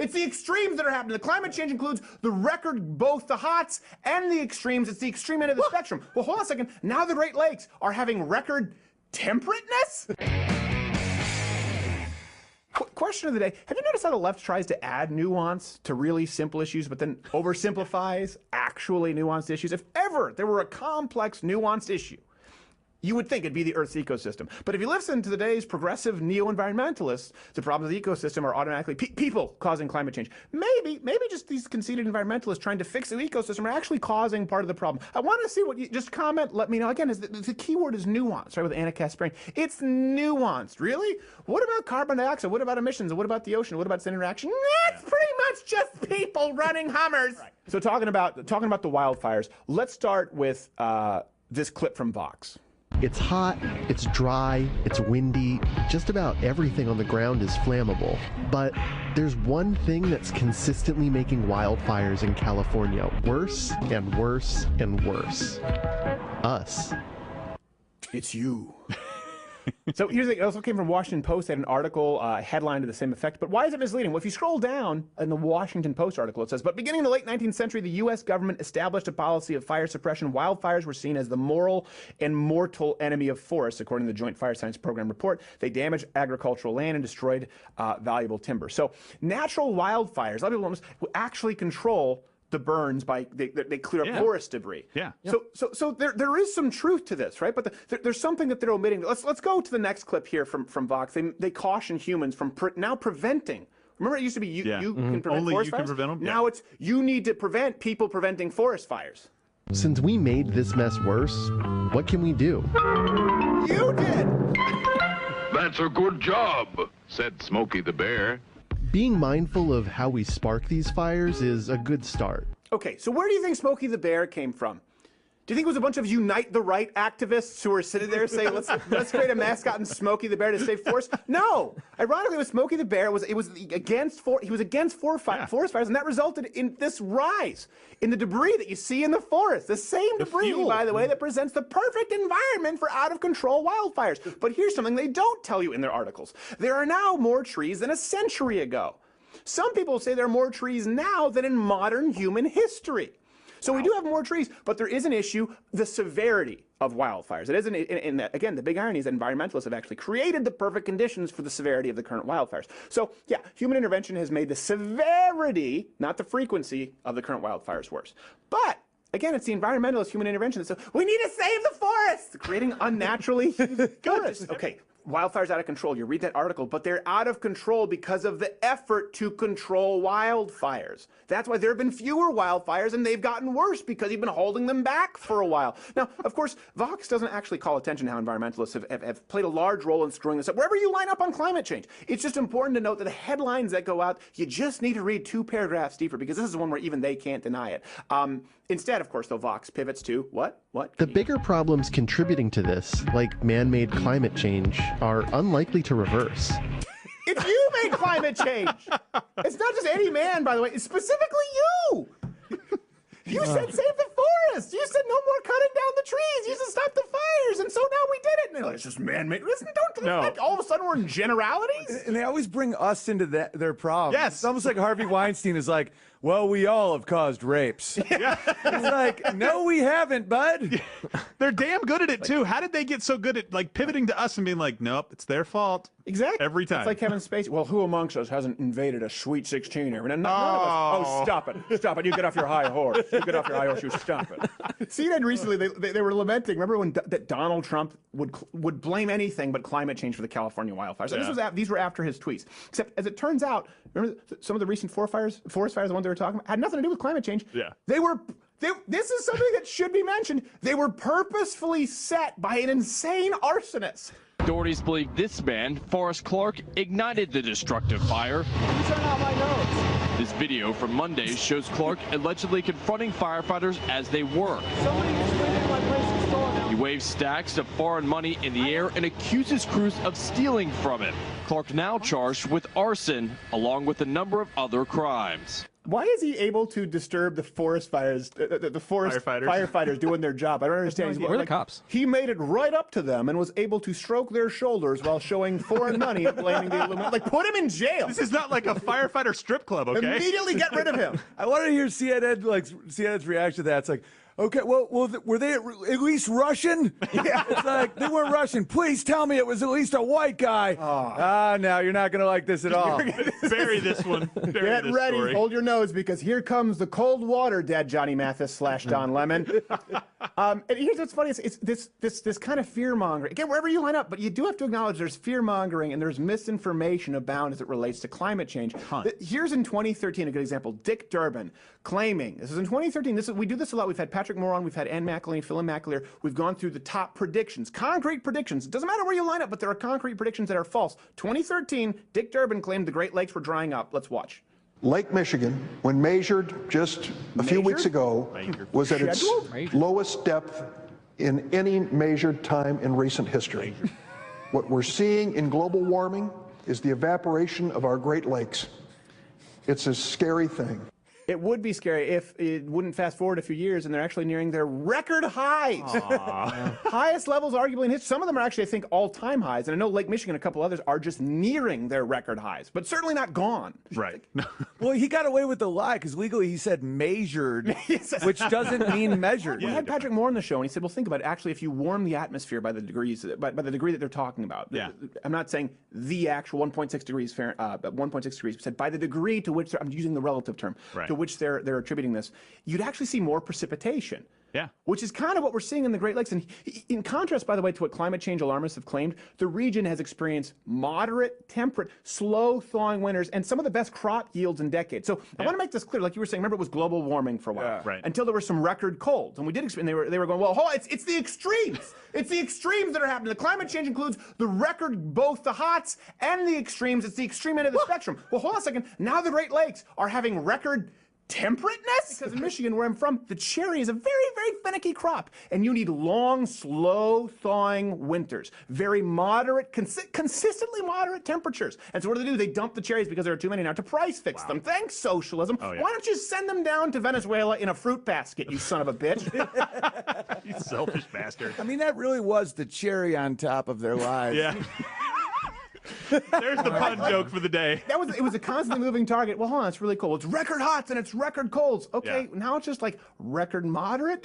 It's the extremes that are happening. The climate change includes the record, both the hots and the extremes. It's the extreme end of the spectrum. Well, hold on a second. Now the Great Lakes are having record temperateness? Question of the day. Have you noticed how the left tries to add nuance to really simple issues, but then oversimplifies actually nuanced issues? If ever there were a complex, nuanced issue, you would think it'd be the Earth's ecosystem. But if you listen to today's progressive neo-environmentalists, the problems of the ecosystem are automatically people causing climate change. Maybe just these conceited environmentalists trying to fix the ecosystem are actually causing part of the problem. I want to see what you just comment. Let me know. Again, the key word is nuance, right? With Anna Kasparian, it's nuanced. Really? What about carbon dioxide? What about emissions? What about the ocean? What about its interaction? That's pretty much just people running Hummers. Right. So talking about the wildfires, let's start with this clip from Vox. It's hot, it's dry, it's windy, just about everything on the ground is flammable. But there's one thing that's consistently making wildfires in California worse and worse and worse. Us. It's you. So here's the thing. It also came from Washington Post. They had an article, headline to the same effect. But why is it misleading? Well, if you scroll down in the Washington Post article, it says, but beginning in the late 19th century, the U.S. government established a policy of fire suppression. Wildfires were seen as the moral and mortal enemy of forests, according to the Joint Fire Science Program report. They damaged agricultural land and destroyed valuable timber. So natural wildfires, a lot of people don't actually control the burns by they clear up forest debris. Yeah. So there is some truth to this, right? But there's something that they're omitting. Let's go to the next clip here from Vox. They caution humans from now preventing. Remember, it used to be you can prevent only forest you fires? Can prevent them. Now it's you need to prevent people preventing forest fires. Since we made this mess worse, what can we do? You did. That's a good job, said Smokey the Bear. Being mindful of how we spark these fires is a good start. Okay, so where do you think Smokey the Bear came from? Do you think it was a bunch of Unite the Right activists who were sitting there saying, let's create a mascot and Smokey the Bear to save forests? No. Ironically, with Smokey the Bear, he was against forest fires, and that resulted in this rise in the debris that you see in the forest. The same debris, by the way, that presents the perfect environment for out-of-control wildfires. But here's something they don't tell you in their articles. There are now more trees than a century ago. Some people say there are more trees now than in modern human history. So we do have more trees, but there is an issue, the severity of wildfires. It isn't, in that, again, the big irony is that environmentalists have actually created the perfect conditions for the severity of the current wildfires. So, yeah, human intervention has made the severity, not the frequency, of the current wildfires worse. But again, it's the environmentalist human intervention that says, we need to save the forests, creating unnaturally forests. Okay. Wildfires out of control. You read that article, but they're out of control because of the effort to control wildfires. That's why there have been fewer wildfires, and they've gotten worse because you've been holding them back for a while. Now, of course, Vox doesn't actually call attention to how environmentalists have played a large role in screwing this up. Wherever you line up on climate change, it's just important to note that the headlines that go out, you just need to read 2 paragraphs deeper, because this is one where even they can't deny it. Instead, of course, though, Vox pivots to what? The bigger problems contributing to this, like man-made climate change, are unlikely to reverse. It's you made climate change. It's not just any man, by the way. It's specifically you. You said save the forest. You said no more cutting down the trees. You said stop the fires. And so now we did it. And it's just man-made. Listen, don't all of a sudden we're in generalities. And they always bring us into their problem. Yes. It's almost like Harvey Weinstein is like, well, we all have caused rapes. Yeah. It's like, no, we haven't, bud. They're damn good at it, too. How did they get so good at pivoting to us and being like, nope, it's their fault? Exactly. Every time. It's like Kevin Spacey. Well, who amongst us hasn't invaded a Sweet 16 area? None of us. Oh, stop it. Stop it. You get off your high horse. You get off your high horse. You stop it. CNN recently, they were lamenting. Remember when that Donald Trump would blame anything but climate change for the California wildfires? Yeah. These were after his tweets. Except, as it turns out, remember some of the recent forest fires, the ones they were talking about, had nothing to do with climate change. Yeah. This is something that should be mentioned. They were purposefully set by an insane arsonist. Authorities believe this man, Forrest Clark, ignited the destructive fire. These are not my notes. This video from Monday shows Clark allegedly confronting firefighters as they work. Somebody just went into my place and stole it. He waves stacks of foreign money in the air and accuses crews of stealing from him. Clark now charged with arson, along with a number of other crimes. Why is he able to disturb the forest fires, the forest firefighters doing their job? I don't understand. We're the cops. He made it right up to them and was able to stroke their shoulders while showing foreign money and blaming the Illuminati. Like, put him in jail. This is not like a firefighter strip club, okay? Immediately get rid of him. I want to hear CNN's reaction to that. It's like, okay, well, were they at least Russian? Yeah. It's like, they weren't Russian. Please tell me it was at least a white guy. No, you're not going to like this at all. Bury this one. Get ready. Story. Hold your nose, because here comes the cold water, Dad Johnny Mathis / Don Lemon. And here's what's funny. It's this kind of fear-mongering. Again, wherever you line up, but you do have to acknowledge there's fear-mongering and there's misinformation abound as it relates to climate change. Here's in 2013 a good example. Dick Durbin claiming, this is in 2013, we do this a lot. We've had Patrick Moore on, we've had Ann McElhaney, Phil McAleer. We've gone through the top predictions, concrete predictions. It doesn't matter where you line up, but there are concrete predictions that are false. 2013, Dick Durbin claimed the Great Lakes were drying up. Let's watch. Lake Michigan, when measured just a few weeks ago, was at its lowest depth in any measured time in recent history. What we're seeing in global warming is the evaporation of our Great Lakes. It's a scary thing. It would be scary if it wouldn't fast forward a few years and they're actually nearing their record highs. Highest levels arguably in history. Some of them are actually, I think, all-time highs. And I know Lake Michigan and a couple others are just nearing their record highs, but certainly not gone. Right. Well, he got away with the lie because legally he said measured, which doesn't mean measured. We had Patrick Moore on the show, and he said, well, think about it. Actually, if you warm the atmosphere by the degrees, by the degree that they're talking about, I'm not saying the actual 1.6 degrees Fahrenheit, 1.6 degrees, said by the degree to which, I'm using the relative term, to which they're attributing this, you'd actually see more precipitation. Yeah. Which is kind of what we're seeing in the Great Lakes. And in contrast, by the way, to what climate change alarmists have claimed, the region has experienced moderate, temperate, slow thawing winters and some of the best crop yields in decades. So I want to make this clear. Like you were saying, remember it was global warming for a while. Until there were some record colds. And we did experience, they were going, well, it's the extremes. It's the extremes that are happening. The climate change includes the record, both the hots and the extremes. It's the extreme end of the spectrum. Well, hold on a second. Now the Great Lakes are having record temperateness? Because in Michigan, where I'm from, the cherry is a very, very finicky crop. And you need long, slow thawing winters. Very moderate, consistently moderate temperatures. And so what do? They dump the cherries because there are too many now to price fix them. Thanks, socialism. Why don't you send them down to Venezuela in a fruit basket, you son of a bitch? You selfish bastard. I mean, that really was the cherry on top of their lives. Yeah. There's the pun joke for the day. It was a constantly moving target. Well, hold on, it's really cool. It's record hots and it's record colds. Okay, now it's just like record moderate.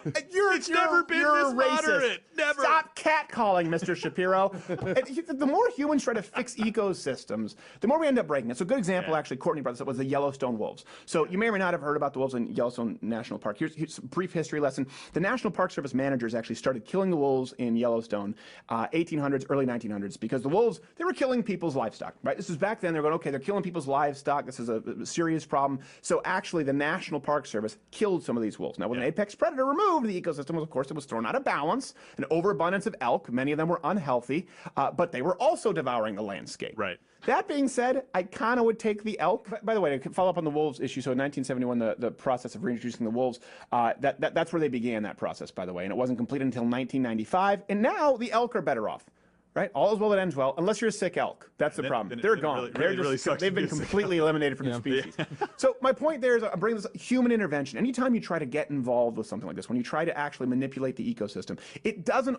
It's never been this moderate. Never. Stop catcalling, Mr. Shapiro. The more humans try to fix ecosystems, the more we end up breaking it. So a good example, actually, Courtney brought this up, was the Yellowstone wolves. So you may or may not have heard about the wolves in Yellowstone National Park. Here's a brief history lesson. The National Park Service managers actually started killing the wolves in Yellowstone 1800s, early 1900s, because the wolves, they were killing people's livestock, right? This is back then. They're going, okay, they're killing people's livestock. This is a serious problem. So actually, the National Park Service killed some of these wolves. Now, with an apex predator removed, the ecosystem was, of course, it was thrown out of balance. An overabundance of elk. Many of them were unhealthy, but they were also devouring the landscape. Right. That being said, I kind of would take the elk. By the way, to follow up on the wolves issue, so in 1971, the process of reintroducing the wolves, that's where they began that process, by the way, and it wasn't completed until 1995. And now the elk are better off. Right? All is well that ends well, unless you're a sick elk. That's the problem. They're gone. They've been completely eliminated from the species. So my point there is, I'm bringing this human intervention. Anytime you try to get involved with something like this, when you try to actually manipulate the ecosystem, it doesn't,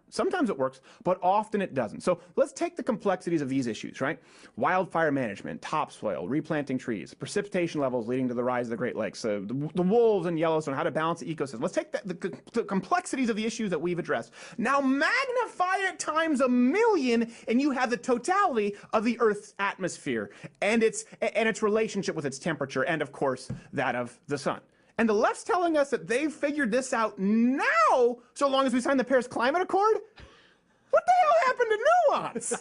sometimes it works, but often it doesn't. So let's take the complexities of these issues, right? Wildfire management, topsoil, replanting trees, precipitation levels leading to the rise of the Great Lakes, the wolves in Yellowstone, how to balance the ecosystem. Let's take the complexities of the issues that we've addressed. Now magnify it times a million, and you have the totality of the Earth's atmosphere and its relationship with its temperature, and of course that of the sun. And the left's telling us that they've figured this out now, so long as we sign the Paris Climate Accord. What the hell happened to nuance?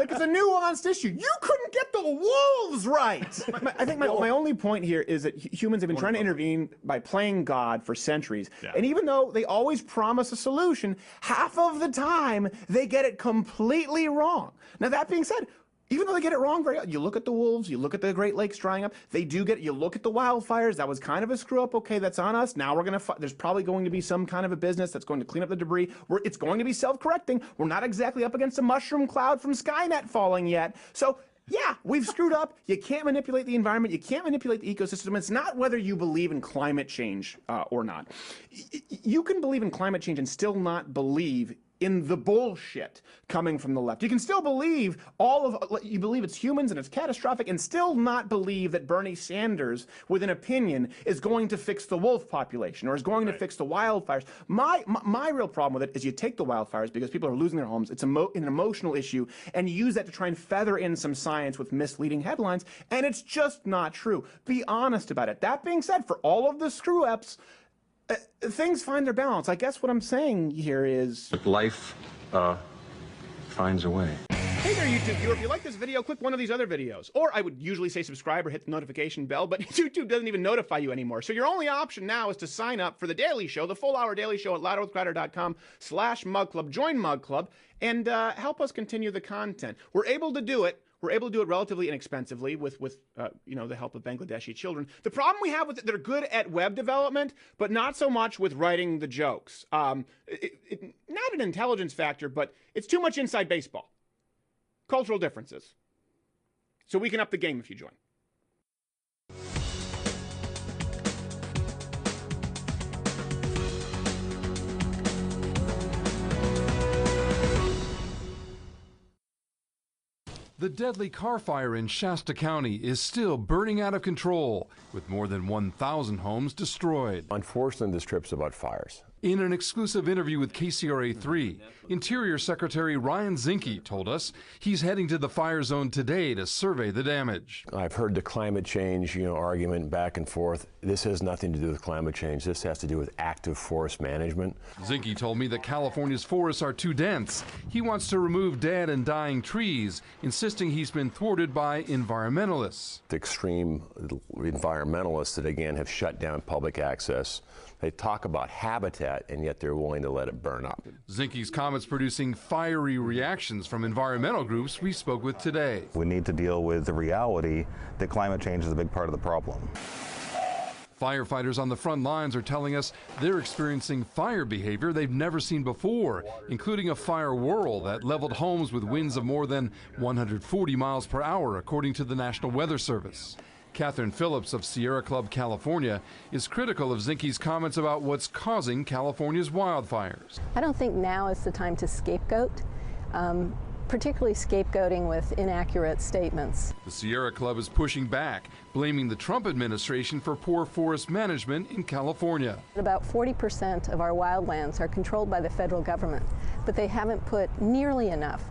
It's a nuanced issue. You couldn't get the wolves right. I think my only point here is that humans have been trying to intervene by playing God for centuries. And even though they always promise a solution, half of the time they get it completely wrong. Now, that being said, even though they get it wrong, you look at the wolves, you look at the Great Lakes drying up, they do get it. You look at the wildfires, that was kind of a screw up. Okay, that's on us. Now we're going to, there's probably going to be some kind of a business that's going to clean up the debris. It's going to be self-correcting. We're not exactly up against a mushroom cloud from Skynet falling yet. So Yeah, we've screwed up. You can't manipulate the environment. You can't manipulate the ecosystem. It's not whether you believe in climate change or not. You can believe in climate change and still not believe in the bullshit coming from the left. You can still believe you believe it's humans and it's catastrophic and still not believe that Bernie Sanders, with an opinion, is going to fix the wolf population or is going to fix the wildfires. My real problem with it is you take the wildfires because people are losing their homes. It's an emotional issue, and you use that to try and feather in some science with misleading headlines, and it's just not true. Be honest about it. That being said, for all of the screw-ups, things find their balance. I guess what I'm saying here is life finds a way. Hey there, YouTube viewer. If you like this video, click one of these other videos. Or I would usually say subscribe or hit the notification bell, but YouTube doesn't even notify you anymore. So your only option now is to sign up for the Daily Show, the full-hour Daily Show at louderwithcrowder.com/Mug Club. Join Mug Club and help us continue the content. We're able to do it. We're able to do it relatively inexpensively with the help of Bangladeshi children. The problem we have with it, they're good at web development, but not so much with writing the jokes. Not an intelligence factor, but it's too much inside baseball. Cultural differences. So we can up the game if you join. The deadly car fire in Shasta County is still burning out of control, with more than 1,000 homes destroyed. Unfortunately, this trip's about fires. In an exclusive interview with KCRA3, Interior Secretary Ryan Zinke told us he's heading to the fire zone today to survey the damage. I've heard the climate change, argument back and forth. This has nothing to do with climate change. This has to do with active forest management. Zinke told me that California's forests are too dense. He wants to remove dead and dying trees, insisting he's been thwarted by environmentalists. The extreme environmentalists that, again, have shut down public access. They talk about habitat, and yet they're willing to let it burn up. Zinke's comments producing fiery reactions from environmental groups we spoke with today. We need to deal with the reality that climate change is a big part of the problem. Firefighters on the front lines are telling us they're experiencing fire behavior they've never seen before, including a fire whirl that leveled homes with winds of more than 140 miles per hour, according to the National Weather Service. Catherine Phillips of Sierra Club, California, is critical of Zinke's comments about what's causing California's wildfires. I don't think now is the time to scapegoat, particularly scapegoating with inaccurate statements. The Sierra Club is pushing back, blaming the Trump administration for poor forest management in California. About 40% of our wildlands are controlled by the federal government, but they haven't put nearly enough,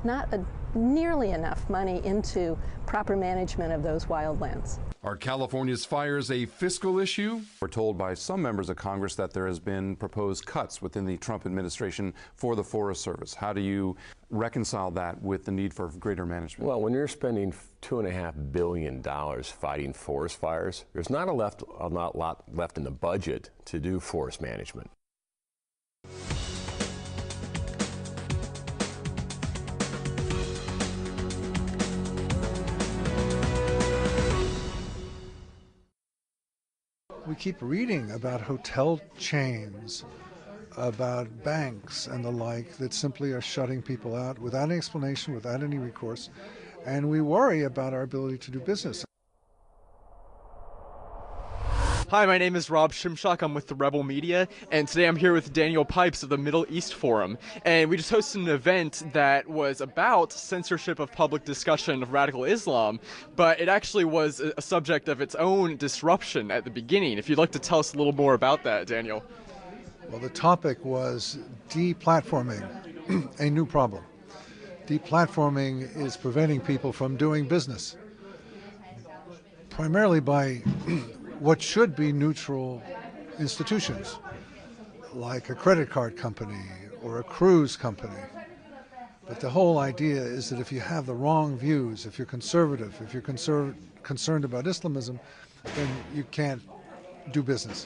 nearly enough money into proper management of those wildlands. Are California's fires a fiscal issue? We're told by some members of Congress that there has been proposed cuts within the Trump administration for the Forest Service. How do you reconcile that with the need for greater management? Well, when you're spending $2.5 billion fighting forest fires, there's not a lot left in the budget to do forest management. We keep reading about hotel chains, about banks and the like that simply are shutting people out without any explanation, without any recourse, and we worry about our ability to do business. Hi, my name is Rob Shimshock. I'm with the Rebel Media, and today I'm here with Daniel Pipes of the Middle East Forum. And we just hosted an event that was about censorship of public discussion of radical Islam, but it actually was a subject of its own disruption at the beginning. If you'd like to tell us a little more about that, Daniel. Well, the topic was deplatforming, a new problem. Deplatforming is preventing people from doing business, primarily by what should be neutral institutions, like a credit card company or a cruise company. But the whole idea is that if you have the wrong views, if you're conservative, if you're concerned about Islamism, then you can't do business.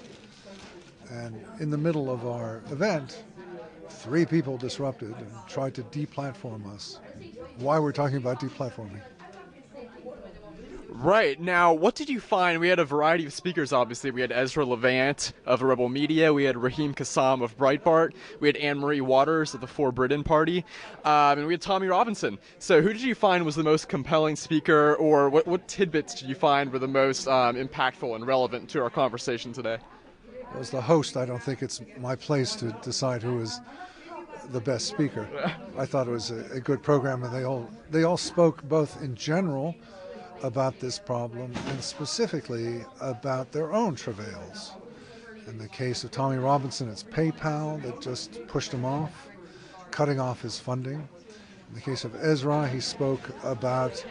And in the middle of our event, 3 people disrupted and tried to deplatform us. Why we're talking about deplatforming? Right. Now, what did you find? We had a variety of speakers, obviously. We had Ezra Levant of Rebel Media. We had Raheem Kassam of Breitbart. We had Anne-Marie Waters of the For Britain Party. And we had Tommy Robinson. So who did you find was the most compelling speaker, or what tidbits did you find were the most impactful and relevant to our conversation today? As the host, I don't think it's my place to decide who is the best speaker. I thought it was a good program, and they all spoke both in general about this problem and specifically about their own travails. In the case of Tommy Robinson, it's PayPal that just pushed him off, cutting off his funding. In the case of Ezra, he spoke about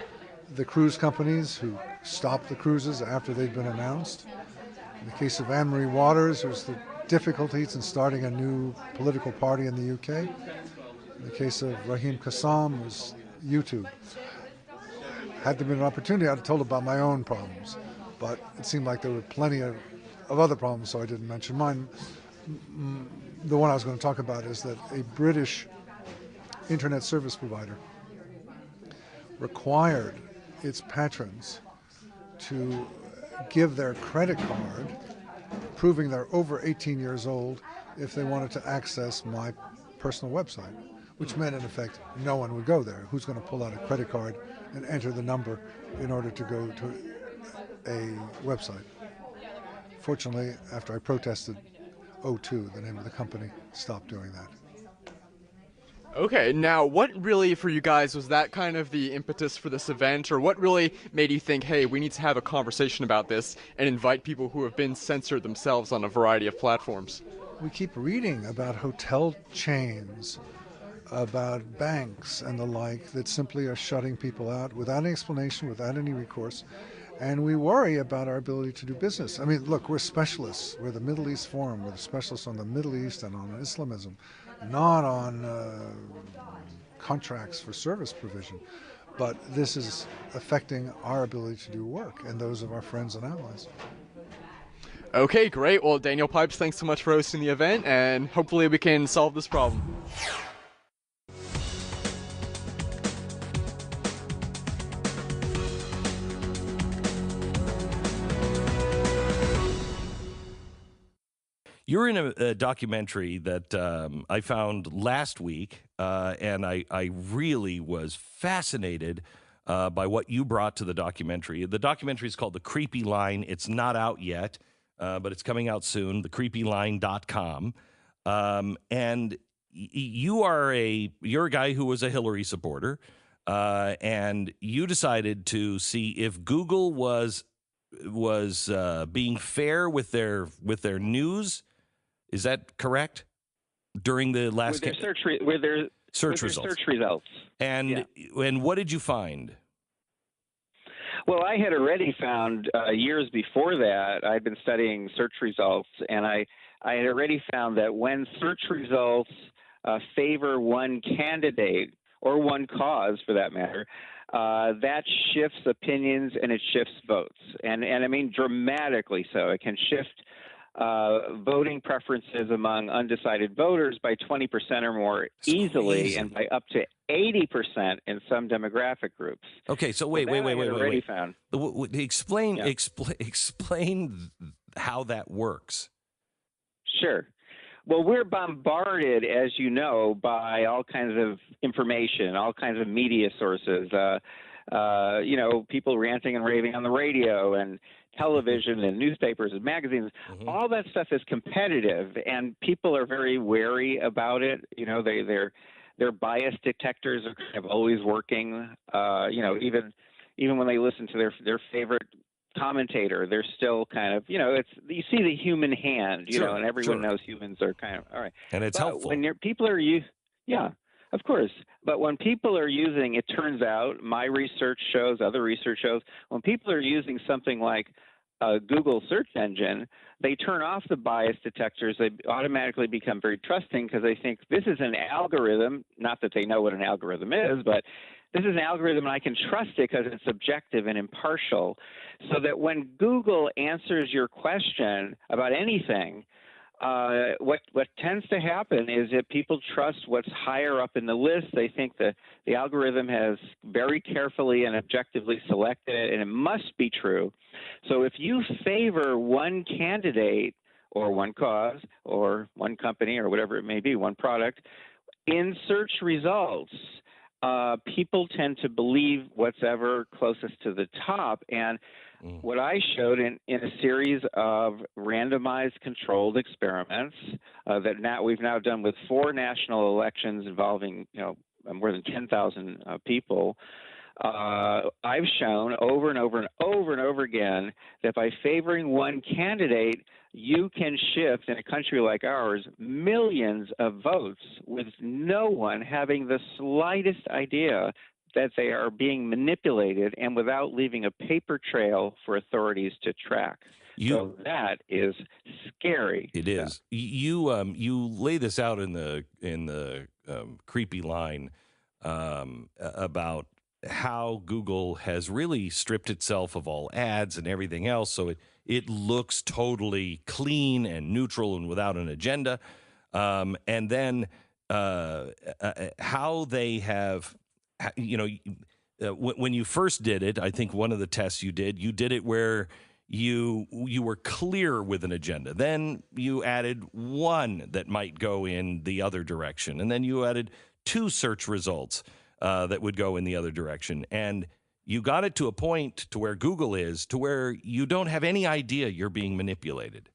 the cruise companies who stopped the cruises after they'd been announced. In the case of Anne-Marie Waters, it was the difficulties in starting a new political party in the UK. In the case of Raheem Kassam, it was YouTube. Had there been an opportunity, I'd have told about my own problems, but it seemed like there were plenty of other problems, so I didn't mention mine. The one I was going to talk about is that a British internet service provider required its patrons to give their credit card, proving they're over 18 years old, if they wanted to access my personal website, which meant, in effect, no one would go there. Who's going to pull out a credit card and enter the number in order to go to a website? Fortunately, after I protested, O2, the name of the company, stopped doing that. Okay, now what really for you guys was that kind of the impetus for this event, or what really made you think, hey, we need to have a conversation about this and invite people who have been censored themselves on a variety of platforms? We keep reading about hotel chains, about banks and the like that simply are shutting people out without any explanation, without any recourse, and we worry about our ability to do business. I mean, look, we're specialists. We're the Middle East Forum. We're the specialists on the Middle East and on Islamism, not on contracts for service provision. But this is affecting our ability to do work and those of our friends and allies. Okay, great. Well, Daniel Pipes, thanks so much for hosting the event, and hopefully we can solve this problem. You're in a documentary that I found last week, and I really was fascinated by what you brought to the documentary. The documentary is called The Creepy Line. It's not out yet, but it's coming out soon, thecreepyline.com. And you're a guy who was a Hillary supporter, and you decided to see if Google was being fair with their news. Is that correct? During the last with their search results. And what did you find? Well, I had already found years before that. I'd been studying search results, and I had already found that when search results favor one candidate or one cause, for that matter, that shifts opinions and it shifts votes, and I mean dramatically so. It can shift voting preferences among undecided voters by 20% or more easily, and by up to 80% in some demographic groups. Okay, so wait. Found. Explain how that works. Sure. Well, we're bombarded, as you know, by all kinds of information, all kinds of media sources. People ranting and raving on the radio and television and newspapers and magazines. Mm-hmm. All that stuff is competitive, and people are very wary about it. You know, their bias detectors are kind of always working. Even when they listen to their favorite commentator, they're still kind of, you see the human hand, and everyone knows humans are kind of all right. And it's helpful when people are of course. But when people are using, it turns out, my research shows, other research shows, when people are using something like a Google search engine, they turn off the bias detectors. They automatically become very trusting because they think this is an algorithm, not that they know what an algorithm is, but this is an algorithm and I can trust it because it's objective and impartial. So that when Google answers your question about anything, what tends to happen is that people trust what's higher up in the list. They think the algorithm has very carefully and objectively selected it, and it must be true. So if you favor one candidate or one cause or one company or whatever it may be, one product, in search results, people tend to believe what's ever closest to the top. And what I showed in a series of randomized controlled experiments that we've now done with 4 national elections involving more than 10,000 people, I've shown over and over and over and over again that by favoring one candidate, you can shift in a country like ours millions of votes with no one having the slightest idea that they are being manipulated, and without leaving a paper trail for authorities to track. So that is scary. It is. You lay this out in the creepy line about how Google has really stripped itself of all ads and everything else, so it looks totally clean and neutral and without an agenda. And then how they have, when you first did it, I think one of the tests you did it where you were clear with an agenda. Then you added one that might go in the other direction, and then you added 2 search results that would go in the other direction. And you got it to a point to where Google is, to where you don't have any idea you're being manipulated.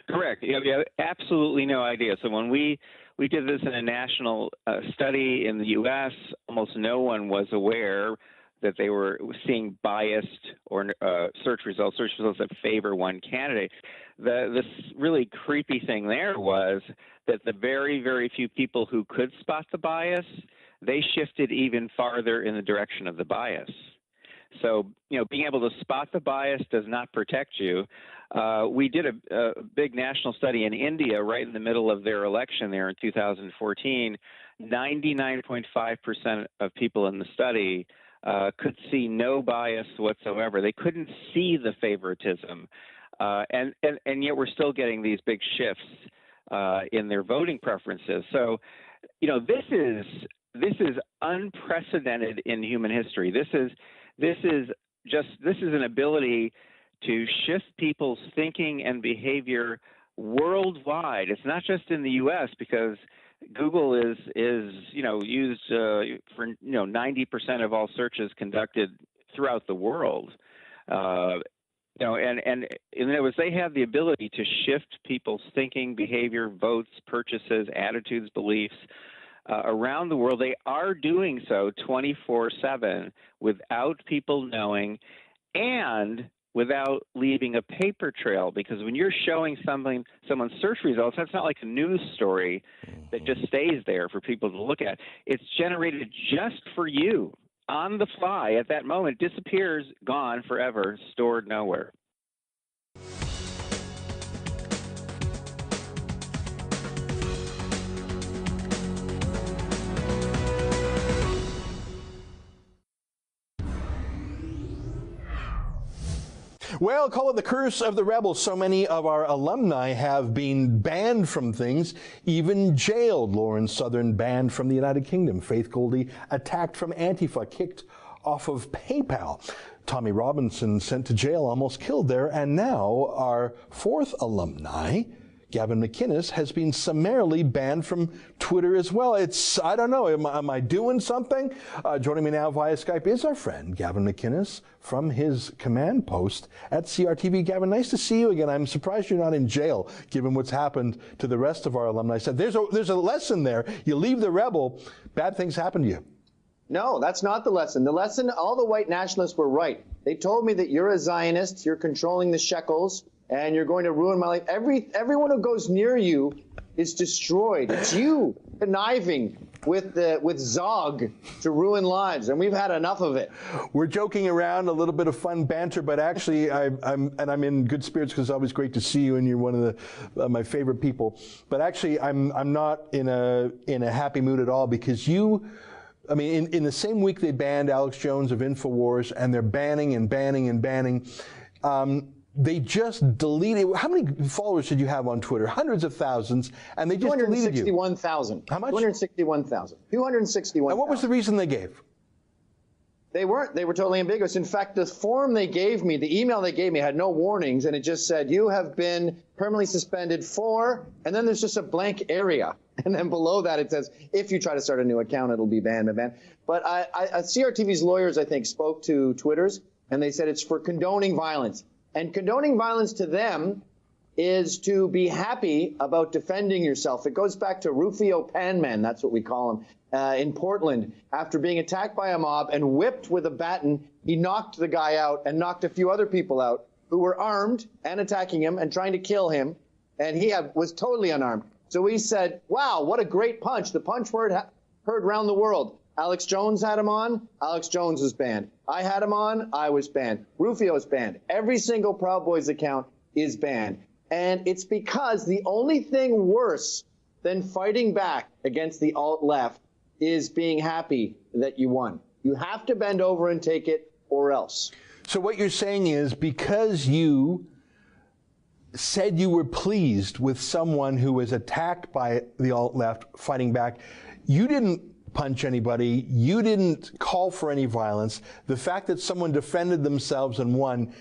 Correct. You have absolutely no idea. So when we did this in a national study in the U.S., almost no one was aware that they were seeing biased or search results that favor one candidate. This really creepy thing there was that the very, very few people who could spot the bias, they shifted even farther in the direction of the bias. So, being able to spot the bias does not protect you. We did a big national study in India right in the middle of their election there in 2014. 99.5% of people in the study could see no bias whatsoever. They couldn't see the favoritism. And yet we're still getting these big shifts in their voting preferences. So, this is unprecedented in human history. This is an ability to shift people's thinking and behavior worldwide. It's not just in the U.S. because Google is used for 90% of all searches conducted throughout the world. And in other words, they have the ability to shift people's thinking, behavior, votes, purchases, attitudes, beliefs around the world. They are doing so 24/7 without people knowing and without leaving a paper trail, because when you're showing someone's search results, that's not like a news story that just stays there for people to look at. It's generated just for you on the fly at that moment, disappears, gone forever, stored nowhere. Well, call it the curse of the rebels. So many of our alumni have been banned from things, even jailed. Lauren Southern banned from the United Kingdom. Faith Goldie attacked from Antifa, kicked off of PayPal. Tommy Robinson sent to jail, almost killed there. And now our 4th alumni, Gavin McInnes, has been summarily banned from Twitter as well. I don't know, am I doing something? Joining me now via Skype is our friend, Gavin McInnes, from his command post at CRTV. Gavin, nice to see you again. I'm surprised you're not in jail, given what's happened to the rest of our alumni. Said there's a lesson there. You leave the rebel, bad things happen to you. No, that's not the lesson. The lesson, all the white nationalists were right. They told me that you're a Zionist, you're controlling the shekels, and you're going to ruin my life. Everyone who goes near you is destroyed. It's you conniving with Zog to ruin lives, and we've had enough of it. We're joking around, a little bit of fun banter, but actually, I'm in good spirits because it's always great to see you, and you're one of my favorite people. But actually, I'm not in a happy mood at all, because you. I mean, in the same week they banned Alex Jones of InfoWars, and they're banning and banning and banning. they just deleted. How many followers did you have on Twitter? Hundreds of thousands, and they just deleted you. 261,000. How much? 261,000. 261,000. And what was the reason they gave? They weren't. They were totally ambiguous. In fact, the form they gave me, the email they gave me had no warnings, and it just said, you have been permanently suspended for, and then there's just a blank area. And then below that it says, if you try to start a new account, it'll be banned. But CRTV's lawyers, I think, spoke to Twitter's, and they said it's for condoning violence. And condoning violence to them is to be happy about defending yourself. It goes back to Rufio Panman, that's what we call him, in Portland. After being attacked by a mob and whipped with a baton, he knocked the guy out and knocked a few other people out who were armed and attacking him and trying to kill him, and he was totally unarmed. So he said, wow, what a great punch. The punch heard around the world. Alex Jones had him on. Alex Jones was banned. I had him on. I was banned. Rufio's banned. Every single Proud Boys account is banned. And it's because the only thing worse than fighting back against the alt-left is being happy that you won. You have to bend over and take it or else. So what you're saying is because you said you were pleased with someone who was attacked by the alt-left fighting back, you didn't punch anybody, you didn't call for any violence. The fact that someone defended themselves and won,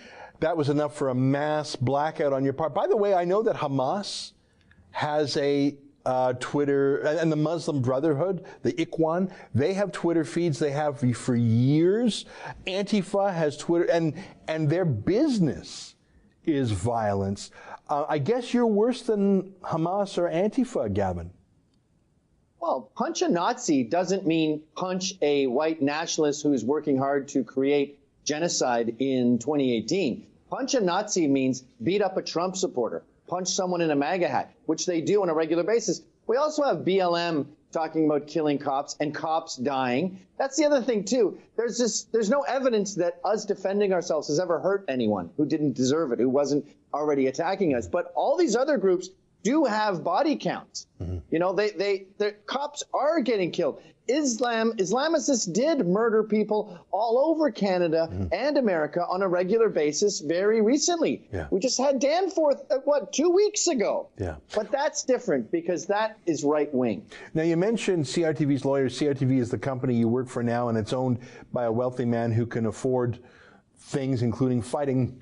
that was enough for a mass blackout on your part. By the way, I know that Hamas has a Twitter, and the Muslim Brotherhood, the Ikhwan, they have Twitter feeds they have for years. Antifa has Twitter, and their business is violence. I guess you're worse than Hamas or Antifa, Gavin. Well, punch a Nazi doesn't mean punch a white nationalist who's working hard to create genocide in 2018. Punch a Nazi means beat up a Trump supporter, punch someone in a MAGA hat, which they do on a regular basis. We also have BLM talking about killing cops and cops dying. That's the other thing, too. There's no evidence that us defending ourselves has ever hurt anyone who didn't deserve it, who wasn't already attacking us. But all these other groups do have body counts. Mm-hmm. You know, the cops are getting killed. Islamicists did murder people all over Canada and America on a regular basis very recently. Yeah. We just had Danforth, 2 weeks ago? Yeah. But that's different because that is right wing. Now, you mentioned CRTV's lawyers. CRTV is the company you work for now, and it's owned by a wealthy man who can afford things, including fighting.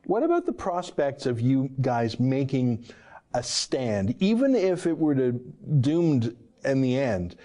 What about the prospects of you guys making a stand, even if it were doomed in the end,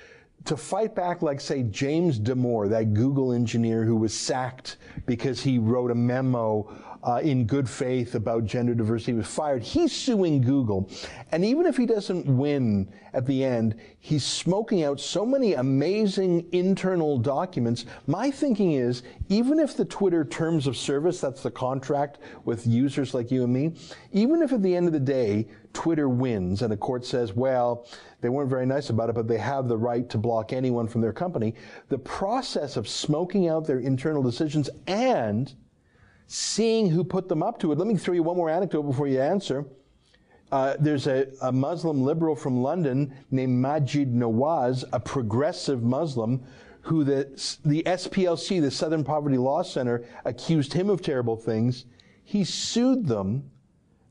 to fight back like, say, James Damore, that Google engineer who was sacked because he wrote a memo in good faith about gender diversity, was fired. He's suing Google. And even if he doesn't win at the end, he's smoking out so many amazing internal documents. My thinking is, even if the Twitter terms of service, that's the contract with users like you and me, even if at the end of the day, Twitter wins and a court says, well, they weren't very nice about it, but they have the right to block anyone from their company, the process of smoking out their internal decisions and seeing who put them up to it. Let me throw you one more anecdote before you answer. There's a Muslim liberal from London named Majid Nawaz, a progressive Muslim, who the SPLC, the Southern Poverty Law Center, accused him of terrible things. He sued them.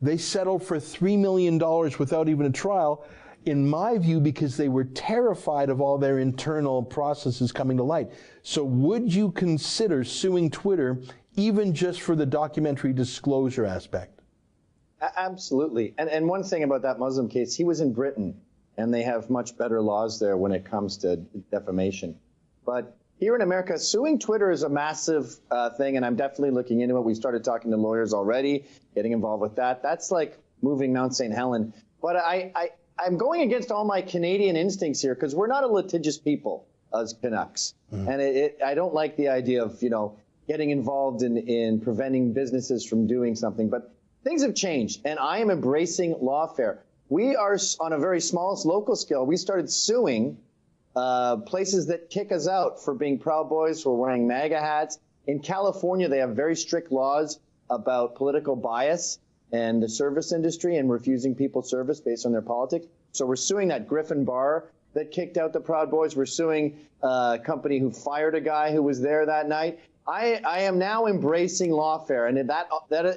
They settled for $3 million without even a trial, in my view, because they were terrified of all their internal processes coming to light. So would you consider suing Twitter even just for the documentary disclosure aspect? Absolutely. And one thing about that Muslim case, he was in Britain, and they have much better laws there when it comes to defamation. But here in America, suing Twitter is a massive thing, and I'm definitely looking into it. We started talking to lawyers already, getting involved with that. That's like moving Mount St. Helen. But I'm going against all my Canadian instincts here because we're not a litigious people as Canucks. And I don't like the idea of, getting involved in preventing businesses from doing something. But things have changed, and I am embracing lawfare. We are on a very small local scale. We started suing places that kick us out for being Proud Boys, for wearing MAGA hats. In California, they have very strict laws about political bias and the service industry and refusing people service based on their politics. So we're suing that Griffin Bar that kicked out the Proud Boys. We're suing a company who fired a guy who was there that night. I am now embracing lawfare, and that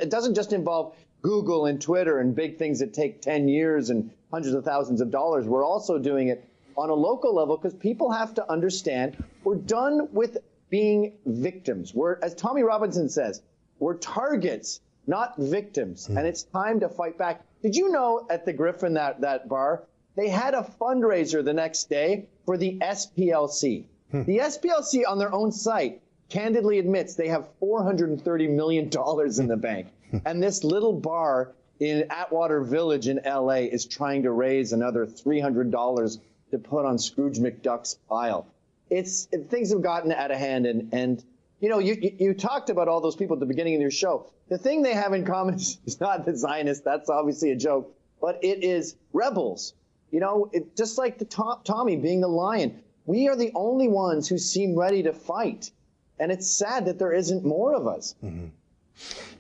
it doesn't just involve Google and Twitter and big things that take 10 years and hundreds of thousands of dollars. We're also doing it on a local level because people have to understand we're done with being victims. We're, as Tommy Robinson says, we're targets, not victims, and it's time to fight back. Did you know at the Griffin, that bar, they had a fundraiser the next day for the SPLC. The SPLC on their own site candidly admits they have $430 million in the bank. And this little bar in Atwater Village in LA is trying to raise another $300 to put on Scrooge McDuck's pile. Things have gotten out of hand, and you know, you talked about all those people at the beginning of your show. The thing they have in common is not the Zionists. That's obviously a joke, but it is rebels. You know, just like the Tommy being the lion. We are the only ones who seem ready to fight, and it's sad that there isn't more of us.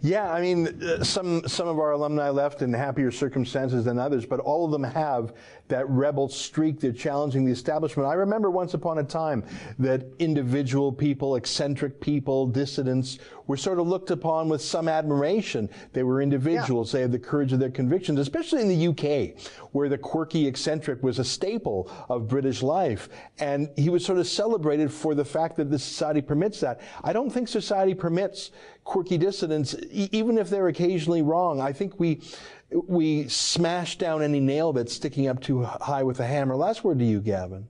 Yeah, I mean, some of our alumni left in happier circumstances than others, but all of them have that rebel streak. They're challenging the establishment. I remember once upon a time that individual people, eccentric people, dissidents were sort of looked upon with some admiration. They were individuals. They had the courage of their convictions, especially in the UK, where the quirky eccentric was a staple of British life. And he was sort of celebrated for the fact that the society permits that. I don't think society permits quirky dissidents, even if they're occasionally wrong. I think we smash down any nail that's sticking up too high with a hammer. Last word to you, Gavin.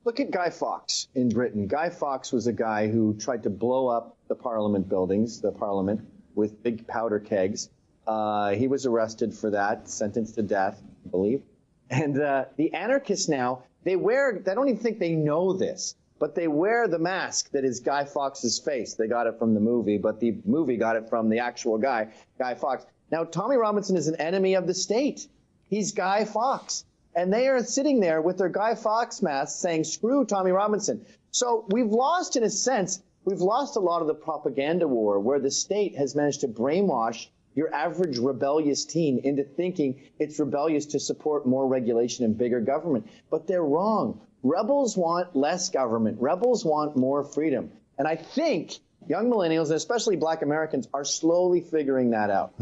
Look at Guy Fawkes in Britain. Guy Fawkes was a guy who tried to blow up the Parliament buildings, the Parliament, with big powder kegs. He was arrested for that, sentenced to death, I believe. And the anarchists now, I don't even think they know this, but they wear the mask that is Guy Fawkes' face. They got it from the movie, but the movie got it from the actual guy, Guy Fawkes. Now, Tommy Robinson is an enemy of the state. He's Guy Fawkes. And they are sitting there with their Guy Fawkes masks saying, screw Tommy Robinson. So we've lost, in a sense, we've lost a lot of the propaganda war where the state has managed to brainwash your average rebellious teen into thinking it's rebellious to support more regulation and bigger government. But they're wrong. Rebels want less government. Rebels want more freedom. And I think young millennials, and especially black Americans, are slowly figuring that out.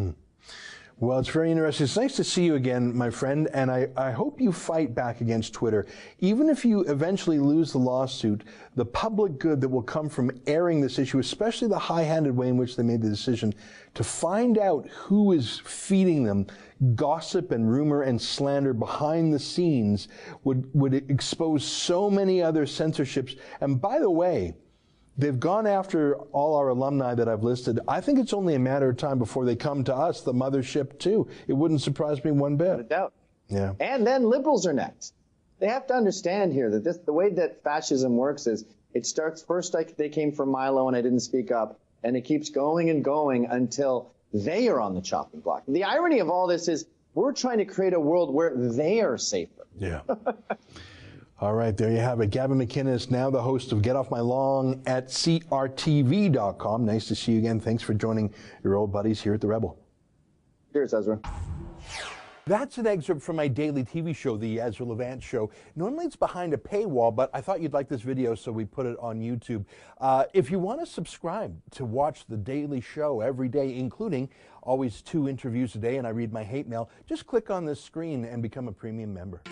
Well, it's very interesting. It's nice to see you again, my friend, and I hope you fight back against Twitter. Even if you eventually lose the lawsuit, the public good that will come from airing this issue, especially the high-handed way in which they made the decision, to find out who is feeding them gossip and rumor and slander behind the scenes would expose so many other censorships. And by the way, they've gone after all our alumni that I've listed. I think it's only a matter of time before they come to us, the mothership, too. It wouldn't surprise me one bit. Without a doubt. Yeah. And then liberals are next. They have to understand here that the way that fascism works is it starts first like they came from Milo and I didn't speak up, and it keeps going and going until they are on the chopping block. The irony of all this is we're trying to create a world where they are safer. Yeah. All right, there you have it. Gavin McInnes, now the host of Get Off My Lawn at CRTV.com. Nice to see you again. Thanks for joining your old buddies here at The Rebel. Cheers, Ezra. That's an excerpt from my daily TV show, The Ezra Levant Show. Normally it's behind a paywall, but I thought you'd like this video, so we put it on YouTube. If you want to subscribe to watch the daily show every day, including always 2 interviews a day, and I read my hate mail, just click on this screen and become a premium member.